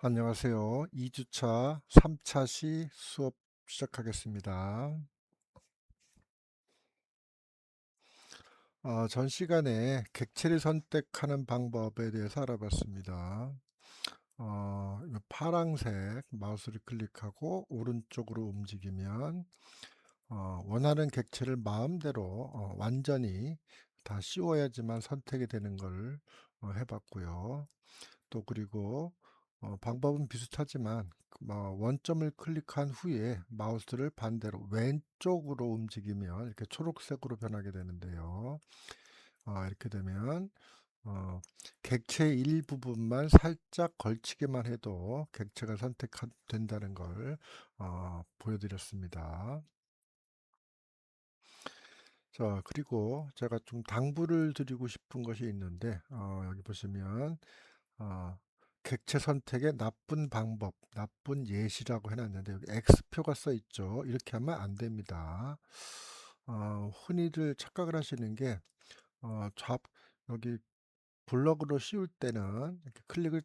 안녕하세요. 2주차 3차 시 수업 시작하겠습니다. 전 시간에 객체를 선택하는 방법에 대해서 알아봤습니다. 이 파란색 마우스를 클릭하고 오른쪽으로 움직이면 원하는 객체를 마음대로 완전히 다 씌워야지만 선택이 되는 걸 해봤고요. 또 그리고 방법은 비슷하지만 원점을 클릭한 후에 마우스를 반대로 왼쪽으로 움직이면 이렇게 초록색으로 변하게 되는데요. 이렇게 되면 어, 객체의 일부분만 살짝 걸치기만 해도 객체가 선택된다는 걸 보여드렸습니다. 자, 그리고 제가 좀 당부를 드리고 싶은 것이 있는데 여기 보시면 어, 객체 선택의 나쁜 방법, 나쁜 예시라고 해놨는데 여기 X표가 써 있죠. 이렇게 하면 안 됩니다. 흔히들 착각을 하시는 게 여기 블럭으로 씌울 때는 이렇게 클릭을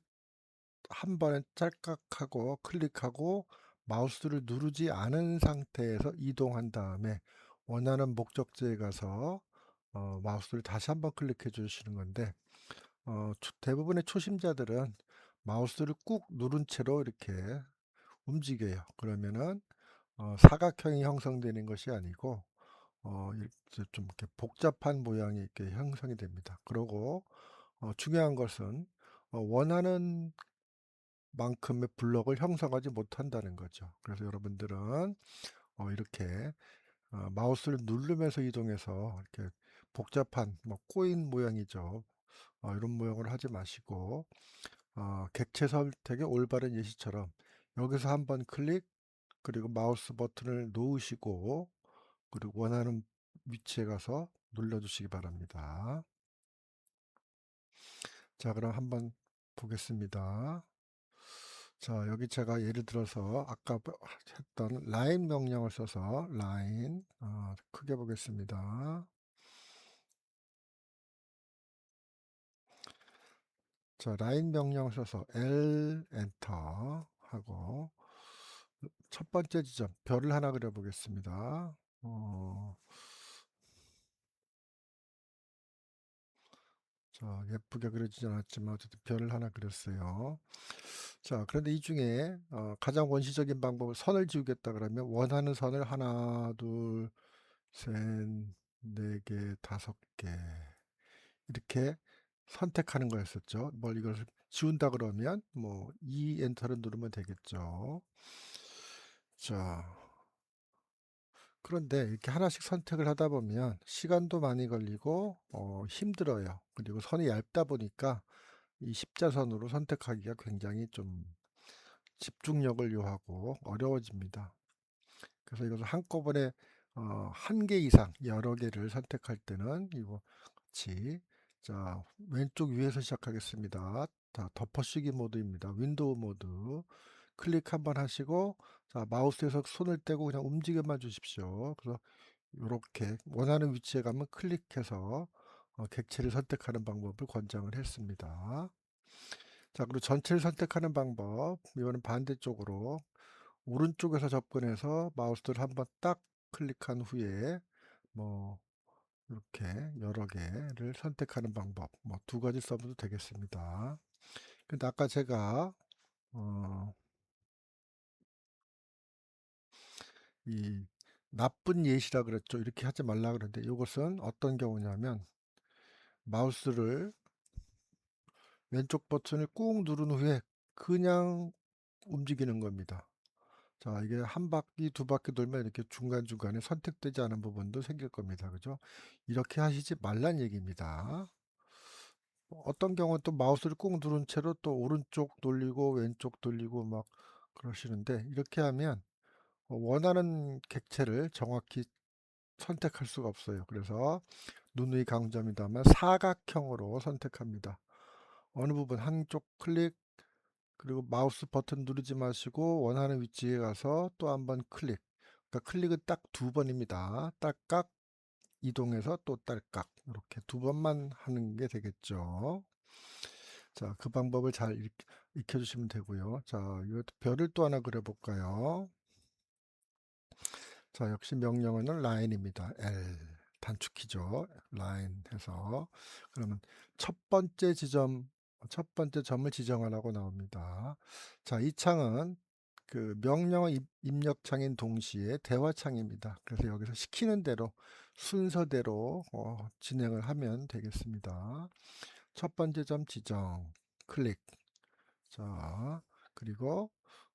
한 번에 짤깍하고 클릭하고 마우스를 누르지 않은 상태에서 이동한 다음에 원하는 목적지에 가서 마우스를 다시 한번 클릭해 주시는 건데 대부분의 초심자들은 마우스를 꾹 누른 채로 이렇게 움직여요. 그러면은 사각형이 형성되는 것이 아니고 이렇게 좀 이렇게 복잡한 모양이 이렇게 형성이 됩니다. 그리고 중요한 것은 원하는 만큼의 블럭을 형성하지 못한다는 거죠. 그래서 여러분들은 이렇게 마우스를 누르면서 이동해서 이렇게 복잡한 꼬인 모양이죠. 이런 모양을 하지 마시고 객체 선택의 올바른 예시처럼 여기서 한번 클릭 그리고 마우스 버튼을 놓으시고 그리고 원하는 위치에 가서 눌러주시기 바랍니다. 자, 그럼 한번 보겠습니다. 자, 여기 제가 예를 들어서 아까 했던 라인 명령을 써서 라인 크게 보겠습니다. 자, 라인 명령을 써서 L 엔터 하고 첫 번째 지점 별을 하나 그려 보겠습니다. 어, 자, 예쁘게 그려지지 않았지만 어쨌든 별을 하나 그렸어요. 자, 그런데 이 중에 가장 원시적인 방법은 선을 지우겠다 그러면 원하는 선을 하나, 둘, 셋, 네 개, 다섯 개 이렇게 선택하는 거였었죠. 뭘 이걸 지운다 그러면 뭐 이 엔터를 누르면 되겠죠. 자, 그런데 이렇게 하나씩 선택을 하다 보면 시간도 많이 걸리고 힘들어요. 그리고 선이 얇다 보니까 이 십자선으로 선택하기가 굉장히 좀 집중력을 요하고 어려워집니다. 그래서 이것을 한꺼번에 한 개 이상 여러 개를 선택할 때는 이거 같이 자 왼쪽 위에서 시작하겠습니다. 자 덮어쓰기 모드입니다. 윈도우 모드 클릭 한번 하시고 자 마우스에서 손을 떼고 그냥 움직여만 주십시오. 그래서 이렇게 원하는 위치에 가면 클릭해서 객체를 선택하는 방법을 권장을 했습니다. 자, 그리고 전체를 선택하는 방법. 이거는 반대쪽으로 오른쪽에서 접근해서 마우스를 한번 딱 클릭한 후에 뭐 이렇게 여러 개를 선택하는 방법. 뭐 두 가지 써도 되겠습니다. 근데 아까 제가 어, 이 나쁜 예시라 그랬죠. 이렇게 하지 말라 그랬는데 이것은 어떤 경우냐면 마우스를 왼쪽 버튼을 꾹 누른 후에 그냥 움직이는 겁니다. 자, 이게 한 바퀴, 두 바퀴 돌면 이렇게 중간중간에 선택되지 않은 부분도 생길 겁니다. 그죠? 이렇게 하시지 말란 얘기입니다. 어떤 경우는 또 마우스를 꾹 누른 채로 또 오른쪽 돌리고 왼쪽 돌리고 막 그러시는데 이렇게 하면 원하는 객체를 정확히 선택할 수가 없어요. 그래서 누누이 강조합니다만 사각형으로 선택합니다. 어느 부분 한쪽 클릭 그리고 마우스 버튼 누르지 마시고 원하는 위치에 가서 또 한번 클릭. 그러니까 클릭은 딱 두 번입니다. 딸깍 이동해서 또 딸깍 이렇게 두 번만 하는 게 되겠죠. 자, 그 방법을 잘 익혀주시면 되고요. 자, 이 별을 또 하나 그려볼까요? 자, 역시 명령어는 line입니다. L 단축키죠. line 해서 그러면 첫 번째 지점, 첫 번째 점을 지정하라고 나옵니다. 자, 이 창은 그 명령어 입력창인 동시에 대화창입니다. 그래서 여기서 시키는 대로 순서대로 진행을 하면 되겠습니다. 첫 번째 점 지정, 클릭. 자, 그리고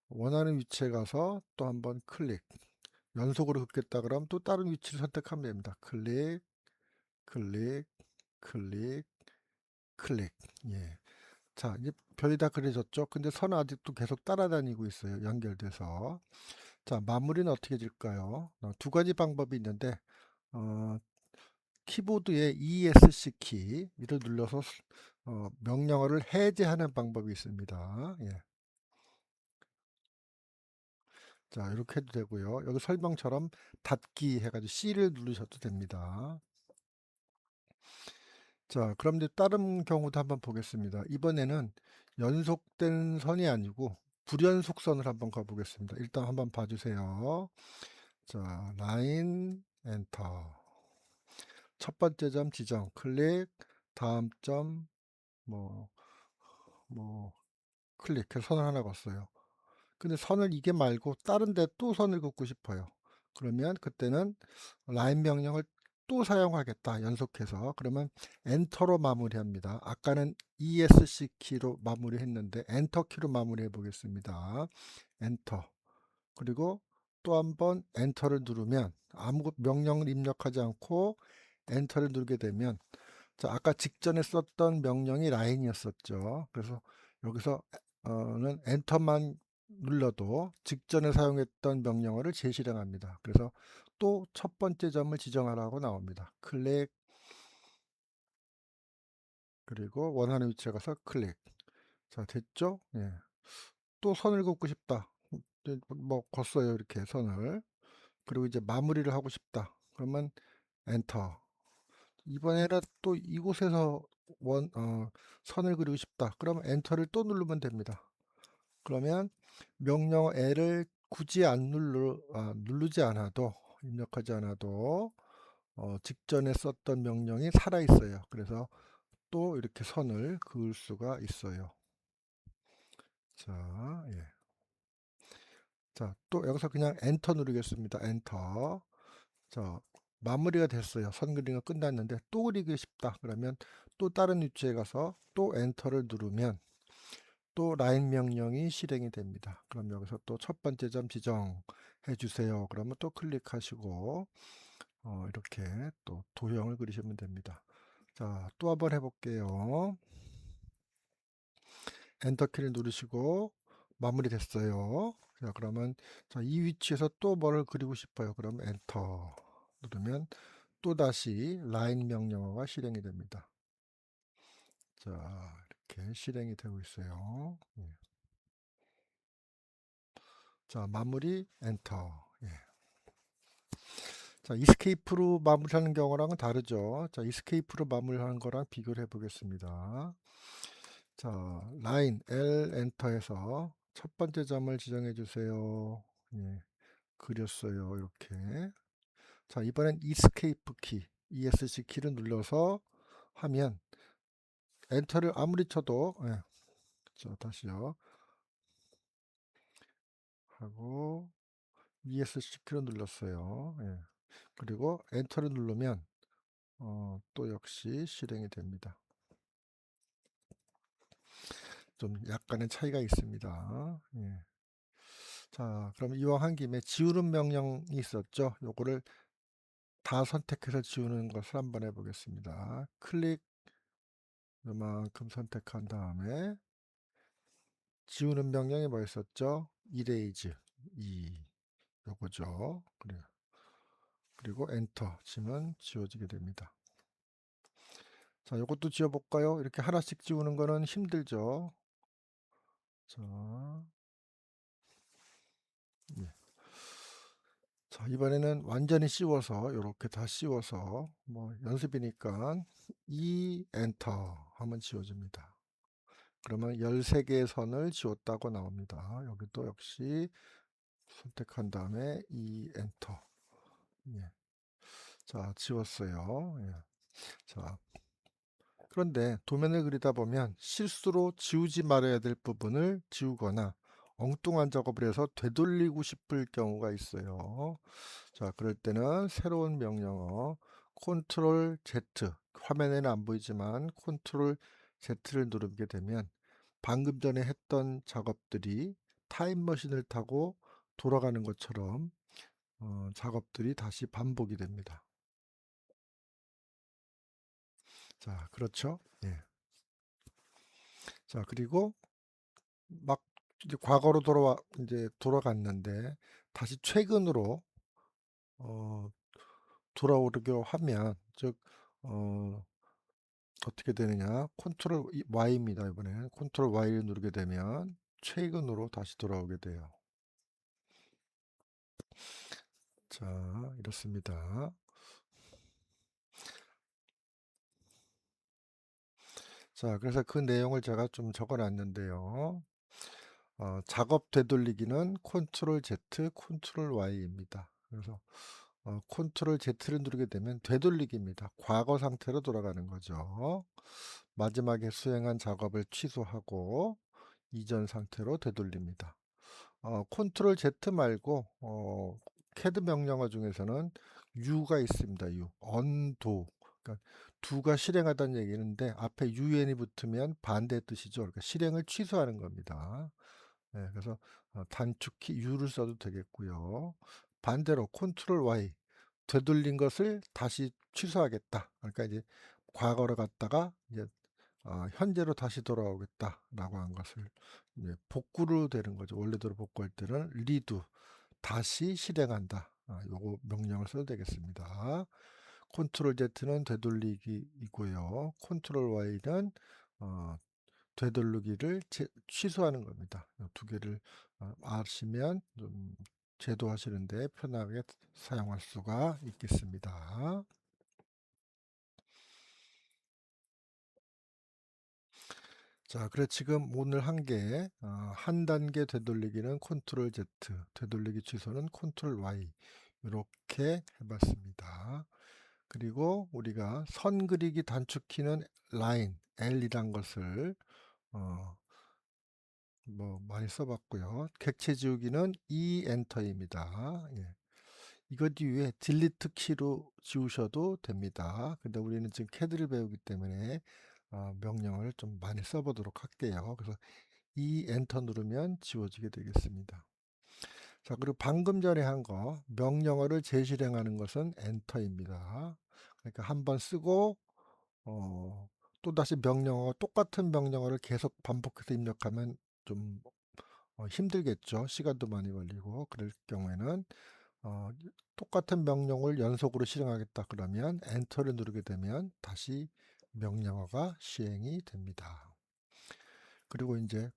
원하는 위치에 가서 또 한번 클릭. 연속으로 긋겠다 그러면 또 다른 위치를 선택하면 됩니다. 클릭, 클릭, 클릭, 클릭. 예. 자, 이제 별이 다 그려졌죠? 근데 선은 아직도 계속 따라다니고 있어요. 연결돼서. 자, 마무리는 어떻게 질까요? 두 가지 방법이 있는데, 어, 키보드의 ESC 키를 눌러서 명령어를 해제하는 방법이 있습니다. 예. 자, 이렇게 해도 되고요. 여기 설명처럼 닫기 해가지고 C를 누르셔도 됩니다. 자, 그럼 이제 다른 경우도 한번 보겠습니다. 이번에는 연속된 선이 아니고 불연속선을 한번 가보겠습니다. 일단 한번 봐주세요. 자, 라인 엔터. 첫 번째 점 지정 클릭, 다음 점 뭐 클릭해서 선을 하나 걷어요. 근데 선을 이게 말고 다른 데 또 선을 긋고 싶어요. 그러면 그때는 라인 명령을 또 사용하겠다. 연속해서. 그러면 엔터로 마무리합니다. 아까는 ESC 키로 마무리했는데 엔터 키로 마무리해 보겠습니다. 엔터. 그리고 또 한번 엔터를 누르면 아무 명령을 입력하지 않고 엔터를 누르게 되면 자, 아까 직전에 썼던 명령이 라인이었었죠. 그래서 여기서는 엔터만 눌러도 직전에 사용했던 명령어를 재실행합니다. 그래서 또 첫 번째 점을 지정하라고 나옵니다. 클릭, 그리고 원하는 위치에 가서 클릭. 자, 됐죠? 예. 또 선을 긋고 싶다. 이제 뭐 걷어요, 이렇게 선을. 그리고 이제 마무리를 하고 싶다. 그러면 엔터. 이번에는 또 이곳에서 선을 그리고 싶다. 그러면 엔터를 또 누르면 됩니다. 그러면 명령 L을 굳이 안 누르지 않아도 입력하지 않아도 직전에 썼던 명령이 살아 있어요. 그래서 또 이렇게 선을 그을 수가 있어요. 자, 예. 자, 또 여기서 그냥 엔터 누르겠습니다. 엔터. 자, 마무리가 됐어요. 선 그리기가 끝났는데 또 그리고 싶다. 그러면 또 다른 위치에 가서 또 엔터를 누르면 또 라인 명령이 실행이 됩니다. 그럼 여기서 또 첫 번째 점 지정해 주세요. 그러면 또 클릭하시고 이렇게 또 도형을 그리시면 됩니다. 자, 또 한번 해볼게요. 엔터 키를 누르시고 마무리 됐어요. 자, 그러면 자, 이 위치에서 또 뭐를 그리고 싶어요. 그럼 엔터 누르면 또 다시 라인 명령어가 실행이 됩니다. 자, 이렇게 실행이 되고 있어요. 예. 자, 마무리 엔터. 예. 자, 이스케이프로 마무리하는 경우랑은 다르죠. 자, 이스케이프로 마무리하는 거랑 비교를 해보겠습니다. 자, 라인 L 엔터에서 첫 번째 점을 지정해 주세요. 예, 그렸어요. 이렇게. 자, 이번엔 이스케이프 키, ESC 키를 눌러서 하면 엔터를 아무리 쳐도 자, 다시요. 하고 ESC 키를 눌렀어요. 예. 그리고 엔터를 누르면 또 역시 실행이 됩니다. 좀 약간의 차이가 있습니다. 예. 자, 그럼 이왕 한 김에 지우는 명령이 있었죠. 요거를 다 선택해서 지우는 것을 한번 해보겠습니다. 클릭 요만큼 선택한 다음에 지우는 명령이 뭐였었죠? 이레이즈 2 요거죠. 그리고 엔터 치면 지워지게 됩니다. 자, 요것도 지워볼까요? 이렇게 하나씩 지우는 거는 힘들죠. 자, 예. 자, 이번에는 완전히 씌워서 이렇게 다 씌워서 뭐 연습이니까 이 엔터 하면 지워집니다. 그러면 13개의 선을 지웠다고 나옵니다. 여기도 역시 선택한 다음에 엔터. 예. 자, 지웠어요. 예. 자, 그런데 도면을 그리다 보면 실수로 지우지 말아야 될 부분을 지우거나 엉뚱한 작업을 해서 되돌리고 싶을 경우가 있어요. 자, 그럴 때는 새로운 명령어 컨트롤 Z, 화면에는 안 보이지만 컨트롤 Z를 누르게 되면 방금 전에 했던 작업들이 타임머신을 타고 돌아가는 것처럼 작업들이 다시 반복이 됩니다. 자, 그렇죠? 예. 자, 그리고 막 이제 과거로 이제 돌아갔는데 다시 최근으로 어, 돌아오려고 하면, 즉 어떻게 되느냐? 컨트롤 Y입니다. 이번에는 컨트롤 Y를 누르게 되면 최근으로 다시 돌아오게 돼요. 자, 이렇습니다. 자, 그래서 그 내용을 제가 좀 적어 놨는데요. 작업 되돌리기는 컨트롤 Z, 컨트롤 Y입니다. 그래서 컨트롤 Z를 누르게 되면 되돌리기입니다. 과거 상태로 돌아가는 거죠. 마지막에 수행한 작업을 취소하고 이전 상태로 되돌립니다. 컨트롤 Z 말고 CAD 명령어 중에서는 U가 있습니다. U, 언도. 그러니까 do가 실행하다는 얘기인데 앞에 un이 붙으면 반대의 뜻이죠. 그러니까 실행을 취소하는 겁니다. 네, 그래서 단축키 U를 써도 되겠고요. 반대로 컨트롤 Y, 되돌린 것을 다시 취소하겠다. 그러니까 이제 과거로 갔다가 이제 현재로 다시 돌아오겠다라고 한 것을 이제 복구로 되는 거죠. 원래대로 복구할 때는 리두, 다시 실행한다. 요거 명령을 써도 되겠습니다. 컨트롤 Z는 되돌리기이고요. 컨트롤 Y는 어, 되돌리기를 취소하는 겁니다. 두 개를 아시면 좀 제도하시는데 편하게 사용할 수가 있겠습니다. 자, 그래 지금 오늘 한 개, 한 단계 되돌리기는 컨트롤 Z, 되돌리기 취소는 컨트롤 Y 이렇게 해봤습니다. 그리고 우리가 선 그리기 단축키는 라인 L이란 것을 어, 뭐 많이 써봤고요. 객체 지우기는 엔터입니다. 예. 이것 이외에 딜리트 키로 지우셔도 됩니다. 근데 우리는 지금 캐드를 배우기 때문에 명령을 좀 많이 써보도록 할게요. 그래서 엔터 누르면 지워지게 되겠습니다. 자, 그리고 방금 전에 한 거 명령어를 재실행하는 것은 엔터입니다. 그러니까 한번 쓰고 또다시 똑같은 명령어를 계속 반복해서 입력하면 좀 힘들겠죠. 시간도 많이 걸리고. 그럴 경우에는 어, 똑같은 명령을 연속으로 실행하겠다 그러면 엔터를 누르게 되면 다시 명령어가 시행이 됩니다. 그리고 이제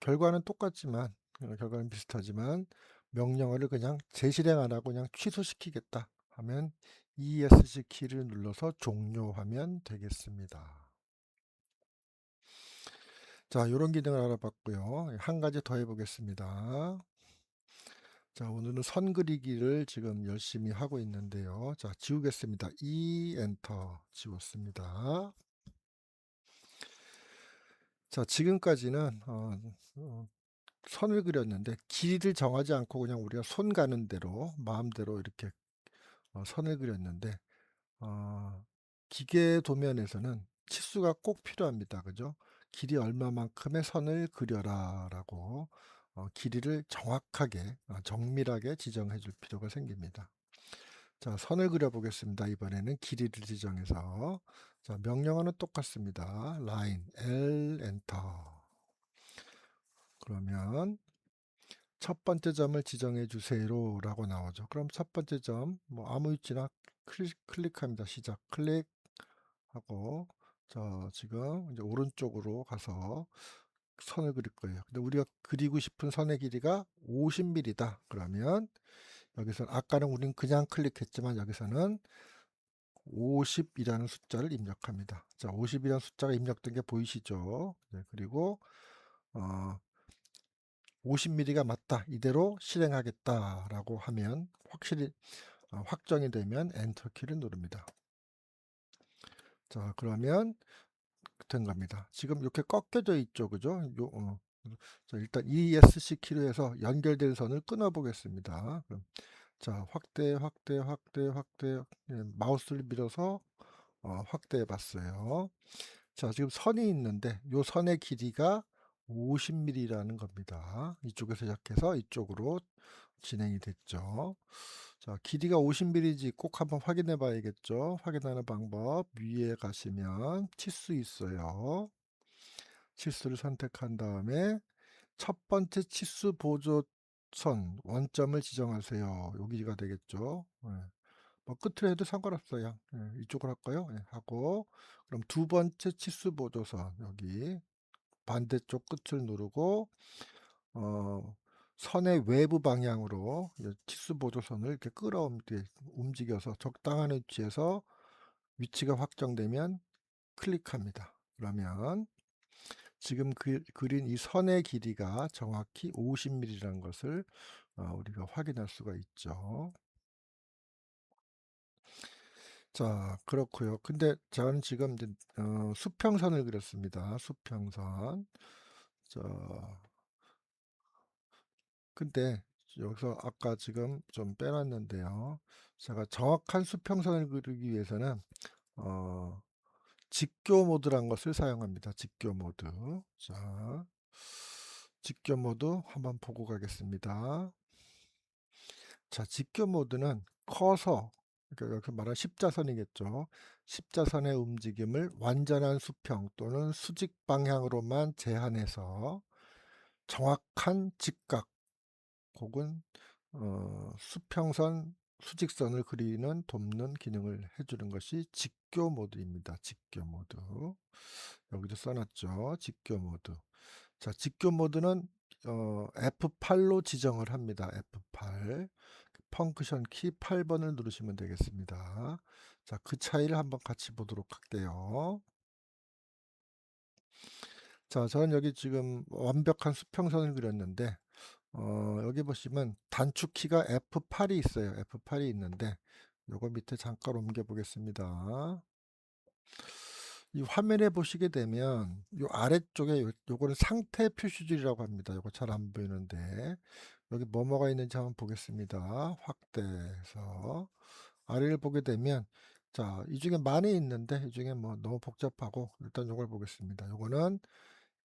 결과는 똑같지만 결과는 비슷하지만 명령어를 그냥 재실행 안 하고 그냥 취소시키겠다 하면 ESC 키를 눌러서 종료하면 되겠습니다. 자, 이런 기능을 알아봤고요. 한 가지 더 해보겠습니다. 자, 오늘은 선 그리기를 지금 열심히 하고 있는데요. 자, 지우겠습니다. 엔터 지웠습니다. 자, 지금까지는 선을 그렸는데 길이를 정하지 않고 그냥 우리가 손 가는 대로 마음대로 이렇게 선을 그렸는데 기계 도면에서는 치수가 꼭 필요합니다. 그죠? 길이 얼마만큼의 선을 그려라 라고 길이를 정확하게 정밀하게 지정해 줄 필요가 생깁니다. 자, 선을 그려 보겠습니다. 이번에는 길이를 지정해서. 자, 명령어는 똑같습니다. 라인 L 엔터. 그러면 첫 번째 점을 지정해 주세요라고 나오죠. 그럼 첫 번째 점 뭐 아무 위치나 클릭합니다. 시작 클릭하고 지금 이제 오른쪽으로 가서 선을 그릴 거예요. 근데 우리가 그리고 싶은 선의 길이가 50mm다. 그러면 여기서 아까는 우린 그냥 클릭했지만 여기서는 50이라는 숫자를 입력합니다. 자, 50이라는 숫자가 입력된 게 보이시죠? 네, 그리고 50mm가 맞다. 이대로 실행하겠다라고 하면 확실히 확정이 되면 엔터 키를 누릅니다. 자, 그러면 된 겁니다. 지금 이렇게 꺾여져 있죠. 그죠? 자, 일단 ESC 키로 해서 연결된 선을 끊어 보겠습니다. 그럼 자, 확대, 확대, 확대, 확대. 예, 마우스를 밀어서 확대해 봤어요. 자, 지금 선이 있는데 이 선의 길이가 50mm라는 겁니다. 이쪽에서 시작해서 이쪽으로 진행이 됐죠. 자, 길이가 50mm인지 꼭 한번 확인해 봐야겠죠. 확인하는 방법 위에 가시면 치수 있어요. 치수를 선택한 다음에 첫 번째 치수 보조선 원점을 지정하세요. 여기가 되겠죠. 예. 뭐 끝으로 해도 상관없어요. 예, 이쪽으로 할까요? 예, 하고 그럼 두 번째 치수 보조선 여기 반대쪽 끝을 누르고 어, 선의 외부 방향으로 치수 보조선을 이렇게 움직여서 적당한 위치에서 위치가 확정되면 클릭합니다. 그러면 지금 그린 이 선의 길이가 정확히 50mm라는 것을 우리가 확인할 수가 있죠. 자, 그렇고요. 근데 저는 지금 이제 수평선을 그렸습니다. 수평선. 자, 근데 여기서 아까 지금 좀 빼놨는데요. 제가 정확한 수평선을 그리기 위해서는 어, 직교 모드란 것을 사용합니다. 직교 모드. 자, 직교 모드 한번 보고 가겠습니다. 자, 직교 모드는 커서, 그러니까 여기서 말한 십자선이겠죠. 십자선의 움직임을 완전한 수평 또는 수직 방향으로만 제한해서 정확한 직각 혹은 수평선, 수직선을 그리는 돕는 기능을 해주는 것이 직교 모드입니다. 직교 모드. 여기도 써놨죠. 직교 모드. 자, 직교 모드는 F8로 지정을 합니다. F8. 펑크션 키 8번을 누르시면 되겠습니다. 자, 그 차이를 한번 같이 보도록 할게요. 자, 저는 여기 지금 완벽한 수평선을 그렸는데 여기 보시면 단축키가 F8이 있어요. F8이 있는데 요거 밑에 잠깐 옮겨 보겠습니다. 이 화면에 보시게 되면 요 아래쪽에 요거는 상태 표시줄이라고 합니다. 요거 잘 안 보이는데 여기 뭐뭐가 있는지 한번 보겠습니다. 확대해서 아래를 보게 되면 자, 이 중에 많이 있는데 이 중에 뭐 너무 복잡하고 일단 요걸 보겠습니다. 요거는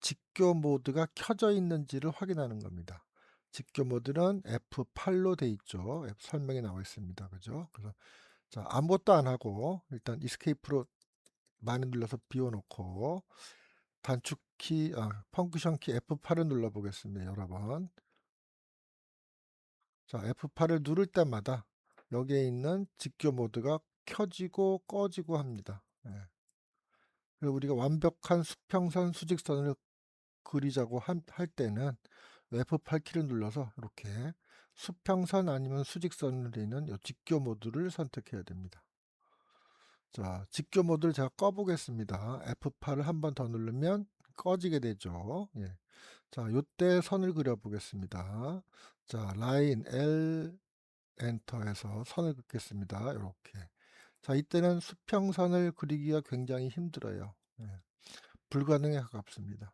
직교 모드가 켜져 있는지를 확인하는 겁니다. 직교 모드는 F8로 돼 있죠. 설명이 나와 있습니다. 그죠? 그래서 자, 아무것도 안 하고 일단 이스케이프로 많이 눌러서 비워놓고 단축키, 펑크션 키 F8을 눌러 보겠습니다. 여러 번. 자, F8을 누를 때마다 여기에 있는 직교 모드가 켜지고 꺼지고 합니다. 예. 그리고 우리가 완벽한 수평선, 수직선을 그리자고 할 때는 F8 키를 눌러서 이렇게 수평선 아니면 수직선을 그리는 이 직교 모드를 선택해야 됩니다. 자, 직교 모드를 제가 꺼보겠습니다. F8을 한 번 더 누르면 꺼지게 되죠. 예. 자, 요때 선을 그려보겠습니다. 자, 라인 L 엔터해서 선을 긋겠습니다. 이렇게. 자, 이때는 수평선을 그리기가 굉장히 힘들어요. 예. 불가능에 가깝습니다.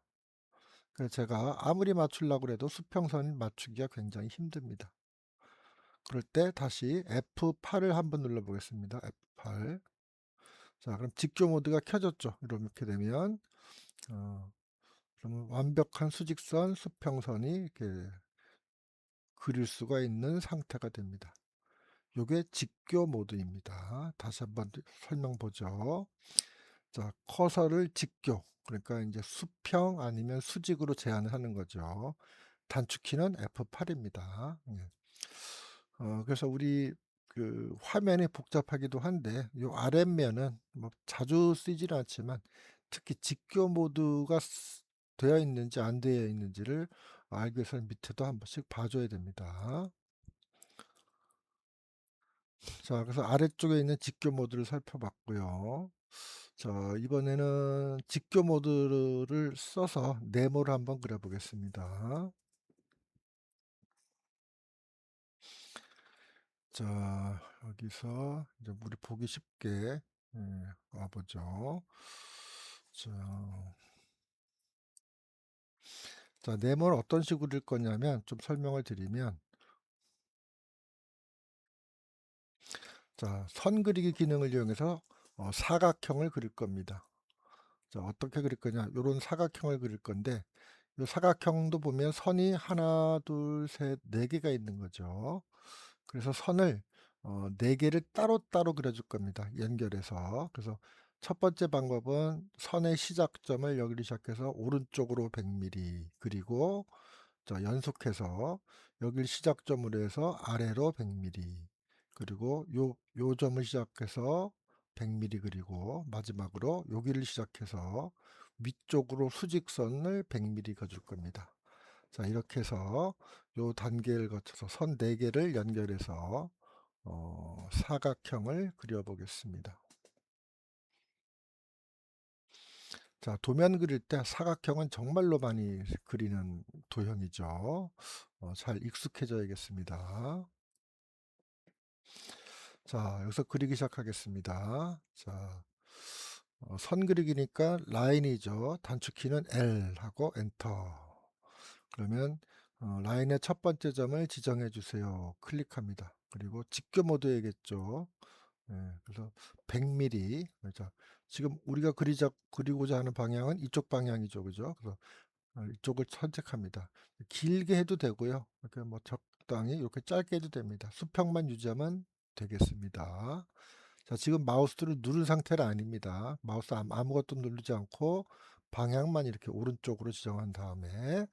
그래서 제가 아무리 맞추려고 해도 수평선 맞추기가 굉장히 힘듭니다. 그럴 때 다시 F8을 한번 눌러보겠습니다. F8. 자, 그럼 직교 모드가 켜졌죠. 이렇게 되면 그러면 완벽한 수직선, 수평선이 이렇게 그릴 수가 있는 상태가 됩니다. 이게 직교 모드입니다. 다시 한번 설명 보죠. 자, 커서를 직교, 그러니까 이제 수평 아니면 수직으로 제한을 하는 거죠. 단축키는 F8입니다. 그래서 우리 그 화면이 복잡하기도 한데 이 아랫면은 뭐 자주 쓰지는 않지만 특히 직교 모드가 되어 있는지 안 되어 있는지를 알기 위해서는 밑에도 한 번씩 봐줘야 됩니다. 자, 그래서 아래쪽에 있는 직교 모드를 살펴봤고요. 자, 이번에는 직교 모드를 써서 네모를 한번 그려 보겠습니다. 자, 여기서 이제 우리 보기 쉽게 와 보죠. 자, 네모를 어떤 식으로 그릴 거냐면 좀 설명을 드리면, 자, 선 그리기 기능을 이용해서 사각형을 그릴 겁니다. 자, 어떻게 그릴 거냐? 요런 사각형을 그릴 건데, 요 사각형도 보면 선이 하나, 둘, 셋, 네 개가 있는 거죠. 그래서 선을 4 개를 따로따로 그려 줄 겁니다, 연결해서. 그래서 첫 번째 방법은 선의 시작점을 여기를 시작해서 오른쪽으로 100mm 그리고 자, 연속해서 여길 시작점으로 해서 아래로 100mm 그리고 요 점을 시작해서 100mm 그리고 마지막으로 여기를 시작해서 위쪽으로 수직선을 100mm 그어 줄 겁니다. 자, 이렇게 해서 요 단계를 거쳐서 선 4 개를 연결해서 사각형을 그려 보겠습니다. 자, 도면 그릴 때 사각형은 정말로 많이 그리는 도형이죠. 잘 익숙해져야겠습니다. 자, 여기서 그리기 시작하겠습니다. 자, 선 그리기니까 라인이죠. 단축키는 L 하고 엔터. 그러면 라인의 첫 번째 점을 지정해 주세요. 클릭합니다. 그리고 직교 모드에겠죠. 예, 그래서 100mm. 자, 지금 우리가 그리고자 하는 방향은 이쪽 방향이죠. 그죠? 그래서 이쪽을 선택합니다. 길게 해도 되고요. 이렇게 뭐 적당히 이렇게 짧게 해도 됩니다. 수평만 유지하면 되겠습니다. 자, 지금 마우스를 누른 상태는 아닙니다. 마우스 아무것도 누르지 않고 방향만 이렇게 오른쪽으로 지정한 다음에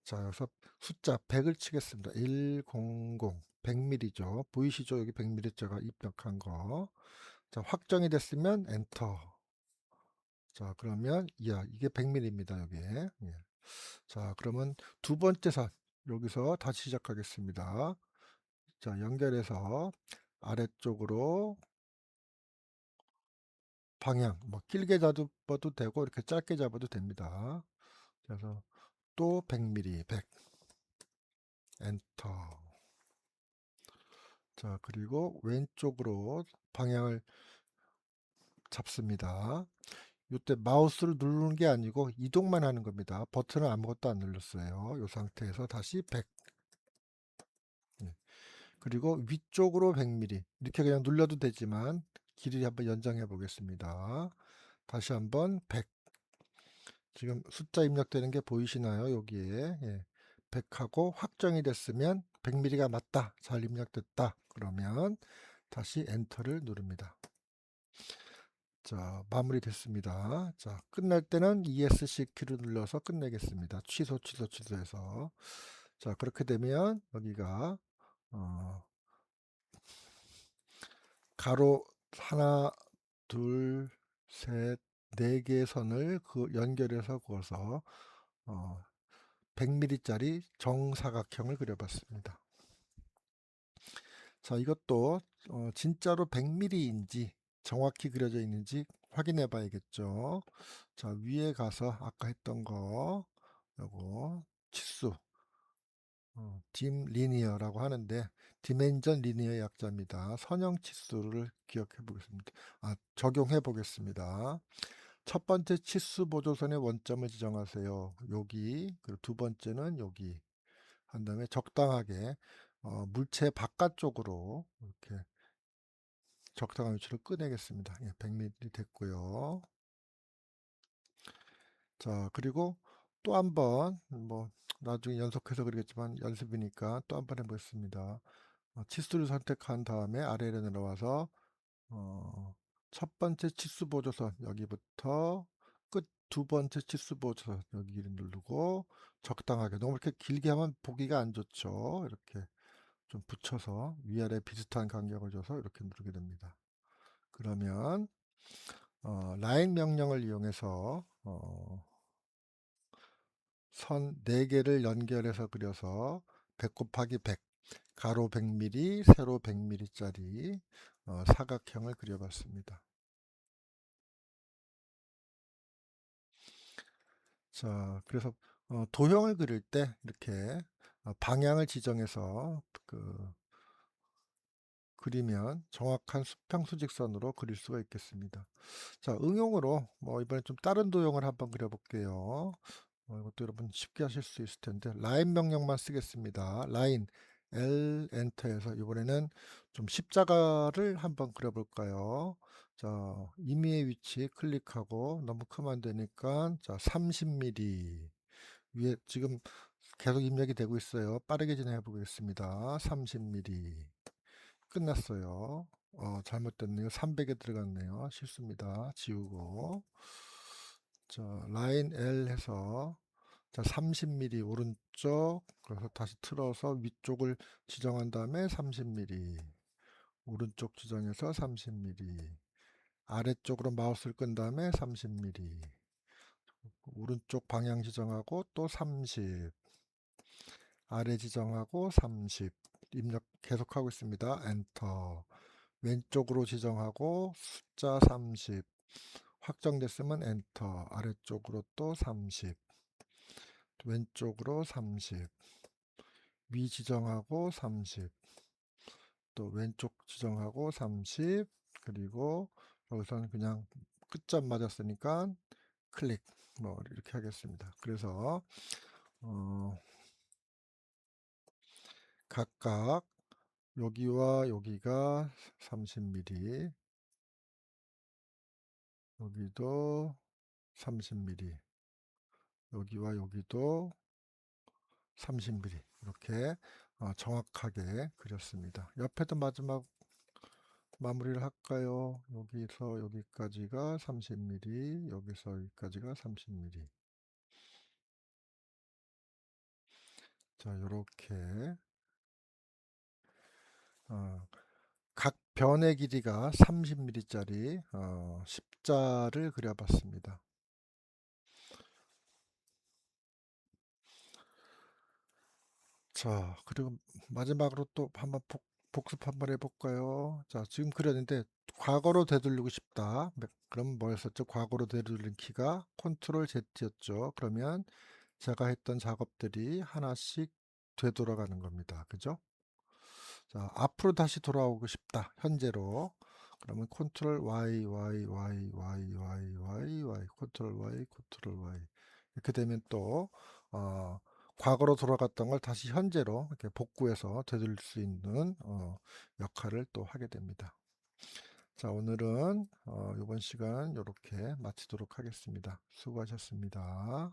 자, 여기서 숫자 100을 치겠습니다. 100, 100mm죠. 보이시죠? 여기 100mm 제가 입력한 거. 자, 확정이 됐으면 엔터. 자, 그러면 이게 100mm입니다. 여기에. 예. 자, 그러면 두 번째 선 여기서 다시 시작하겠습니다. 자, 연결해서 아래쪽으로 방향 뭐 길게 잡아도 되고 이렇게 짧게 잡아도 됩니다. 그래서 또 100mm, 100 엔터. 자, 그리고 왼쪽으로 방향을 잡습니다. 이때 마우스를 누르는 게 아니고 이동만 하는 겁니다. 버튼은 아무것도 안 눌렀어요. 이 상태에서 다시 100. 예. 그리고 위쪽으로 100mm. 이렇게 그냥 눌러도 되지만 길이 한번 연장해 보겠습니다. 다시 한번 100. 지금 숫자 입력되는 게 보이시나요? 여기에. 예. 100하고 확정이 됐으면 100mm가 맞다. 잘 입력됐다. 그러면 다시 엔터를 누릅니다. 자, 마무리됐습니다. 자, 끝날 때는 ESC 키를 눌러서 끝내겠습니다. 취소해서. 자, 그렇게 되면 여기가 어, 가로 하나, 둘, 셋, 네 개의 선을 연결해서 그어서 100mm짜리 정사각형을 그려봤습니다. 자, 이것도 진짜로 100mm인지 정확히 그려져 있는지 확인해 봐야겠죠. 자, 위에 가서 아까 했던 거 요거 치수 dim 리니어라고 하는데 디멘전 리니어의 약자입니다. 선형 치수를 기억해 보겠습니다. 적용해 보겠습니다. 첫 번째 치수 보조선의 원점을 지정하세요. 여기. 그리고 두 번째는 여기. 한 다음에 적당하게 물체 바깥쪽으로 이렇게 적당한 위치로 꺼내겠습니다. 100mm 됐고요. 자, 그리고 또 한 번, 뭐, 나중에 연속해서 그러겠지만 연습이니까 또 한 번 해보겠습니다. 치수를 선택한 다음에 아래로 내려와서, 첫 번째 치수 보조선, 여기부터 끝 두 번째 치수 보조선, 여기를 누르고 적당하게, 너무 이렇게 길게 하면 보기가 안 좋죠. 이렇게 좀 붙여서 위아래 비슷한 간격을 줘서 이렇게 누르게 됩니다. 그러면 라인 명령을 이용해서 선 4개를 연결해서 그려서 100 곱하기 100 가로 100mm, 세로 100mm짜리 사각형을 그려봤습니다. 자, 그래서 도형을 그릴 때 이렇게 방향을 지정해서 그리면 정확한 수평수직선으로 그릴 수가 있겠습니다. 자, 응용으로 이번에 좀 다른 도형을 한번 그려볼게요. 이것도 여러분 쉽게 하실 수 있을 텐데 라인 명령만 쓰겠습니다. 라인 L 엔터해서 이번에는 좀 십자가를 한번 그려볼까요? 자, 임의의 위치 클릭하고 너무 크면 안 되니까 자 30mm 위에 지금 계속 입력이 되고 있어요. 빠르게 진행해 보겠습니다. 30mm 끝났어요. 잘못됐네요. 300에 들어갔네요. 실수입니다. 지우고 자 라인 L 해서 자 30mm 오른쪽 그래서 다시 틀어서 위쪽을 지정한 다음에 30mm 오른쪽 지정해서 30mm 아래쪽으로 마우스를 끈 다음에 30mm 오른쪽 방향 지정하고 또 30 아래 지정하고 30 입력 계속하고 있습니다. 엔터 왼쪽으로 지정하고 숫자 30 확정됐으면 엔터 아래쪽으로 또 30 왼쪽으로 30 위 지정하고 30 또 왼쪽 지정하고 30 그리고 여기서는 그냥 끝점 맞았으니까 클릭 이렇게 하겠습니다. 그래서 각각 여기와 여기가 30mm 여기도 30mm 여기와 여기도 30mm 이렇게 정확하게 그렸습니다. 옆에도 마지막 마무리를 할까요? 여기서 여기까지가 30mm 여기서 여기까지가 30mm 자 이렇게 각 변의 길이가 30mm짜리 십자를 그려봤습니다. 자, 그리고 마지막으로 또 한번 복습 한번 해볼까요? 자, 지금 그렸는데 과거로 되돌리고 싶다. 그럼 뭐였었죠? 과거로 되돌린 키가 컨트롤 Z였죠. 그러면 제가 했던 작업들이 하나씩 되돌아가는 겁니다. 그죠? 자, 앞으로 다시 돌아오고 싶다. 현재로. 그러면 컨트롤 Y, Y, Y, Y, Y, Y, Y, 컨트롤 Y, 컨트롤 Y. 이렇게 되면 또, 과거로 돌아갔던 걸 다시 현재로 이렇게 복구해서 되돌릴 수 있는, 역할을 또 하게 됩니다. 자, 오늘은, 이번 시간 이렇게 마치도록 하겠습니다. 수고하셨습니다.